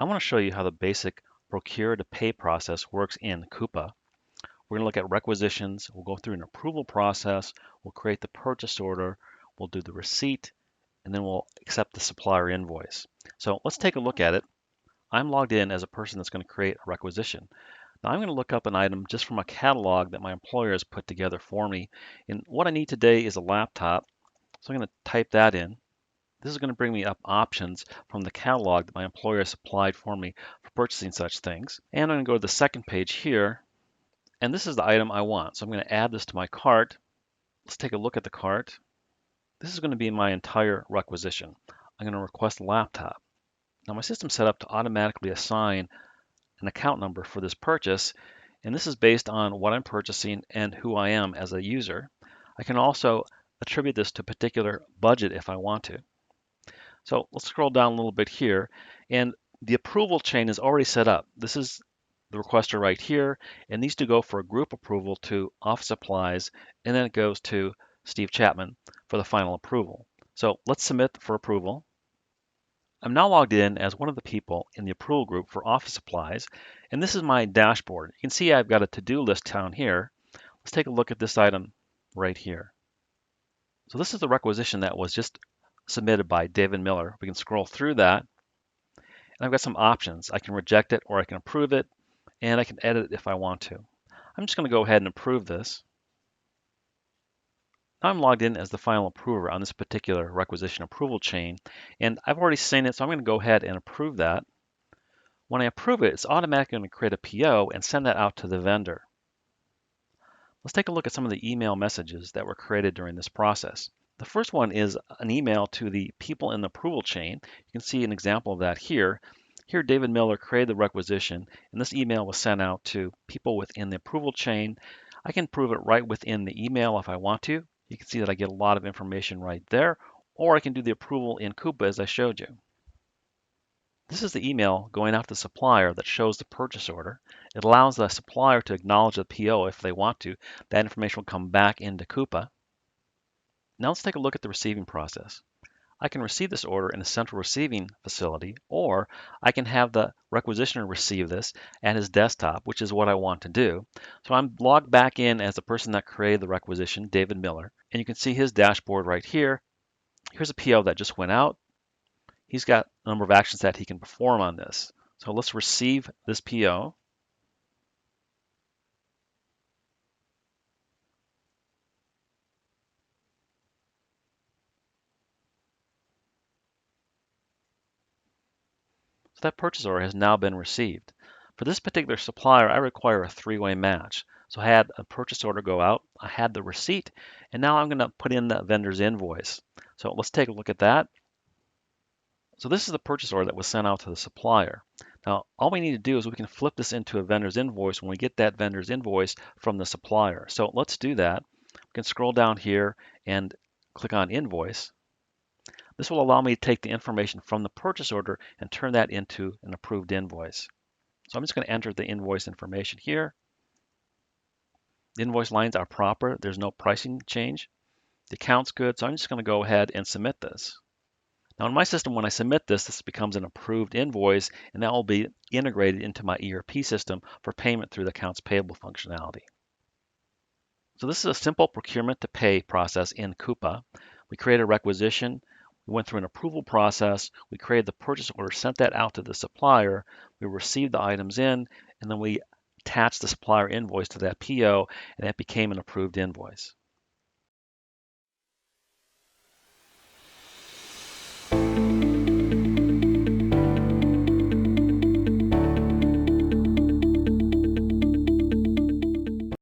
I want to show you how the basic procure-to-pay process works in Coupa. We're going to look at requisitions, we'll go through an approval process, we'll create the purchase order, we'll do the receipt, and then we'll accept the supplier invoice. So let's take a look at it. I'm logged in as a person that's going to create a requisition. Now I'm going to look up an item just from a catalog that my employer has put together for me. And what I need today is a laptop. So I'm going to type that in. This is going to bring me up options from the catalog that my employer has supplied for me for purchasing such things. And I'm going to go to the second page here, and this is the item I want. So I'm going to add this to my cart. Let's take a look at the cart. This is going to be my entire requisition. I'm going to request a laptop. Now my system's set up to automatically assign an account number for this purchase, and this is based on what I'm purchasing and who I am as a user. I can also attribute this to a particular budget if I want to. So let's scroll down a little bit here, and the approval chain is already set up. This is the requester right here. It needs to go for a group approval to Office Supplies, and then it goes to Steve Chapman for the final approval. So let's submit for approval. I'm now logged in as one of the people in the approval group for Office Supplies, and this is my dashboard. You can see I've got a to-do list down here. Let's take a look at this item right here. So this is the requisition that was just submitted by David Miller. We can scroll through that, and I've got some options. I can reject it or I can approve it, and I can edit it if I want to. I'm just going to go ahead and approve this. Now I'm logged in as the final approver on this particular requisition approval chain, and I've already seen it, so I'm going to go ahead and approve that. When I approve it, it's automatically going to create a PO and send that out to the vendor. Let's take a look at some of the email messages that were created during this process. The first one is an email to the people in the approval chain. You can see an example of that here. Here, David Miller created the requisition, and this email was sent out to people within the approval chain. I can prove it right within the email if I want to. You can see that I get a lot of information right there, or I can do the approval in Coupa as I showed you. This is the email going out to the supplier that shows the purchase order. It allows the supplier to acknowledge the PO if they want to. That information will come back into Coupa. Now let's take a look at the receiving process. I can receive this order in a central receiving facility, or I can have the requisitioner receive this at his desktop, which is what I want to do. So I'm logged back in as the person that created the requisition, David Miller, and you can see his dashboard right here. Here's a PO that just went out. He's got a number of actions that he can perform on this. So let's receive this PO. So that purchase order has now been received. For this particular supplier, I require a three-way match. So I had a purchase order go out, I had the receipt, and now I'm going to put in the vendor's invoice. So let's take a look at that. So this is the purchase order that was sent out to the supplier. Now, all we need to do is we can flip this into a vendor's invoice when we get that vendor's invoice from the supplier. So let's do that. We can scroll down here and click on invoice. This will allow me to take the information from the purchase order and turn that into an approved invoice. So I'm just going to enter the invoice information here. The invoice lines are proper. There's no pricing change. The account's good, so I'm just going to go ahead and submit this. Now in my system, when I submit this, this becomes an approved invoice, and that will be integrated into my ERP system for payment through the accounts payable functionality. So this is a simple procurement to pay process in Coupa. We create a requisition. We went through an approval process. We created the purchase order, sent that out to the supplier. We received the items in, and then we attached the supplier invoice to that PO, and that became an approved invoice.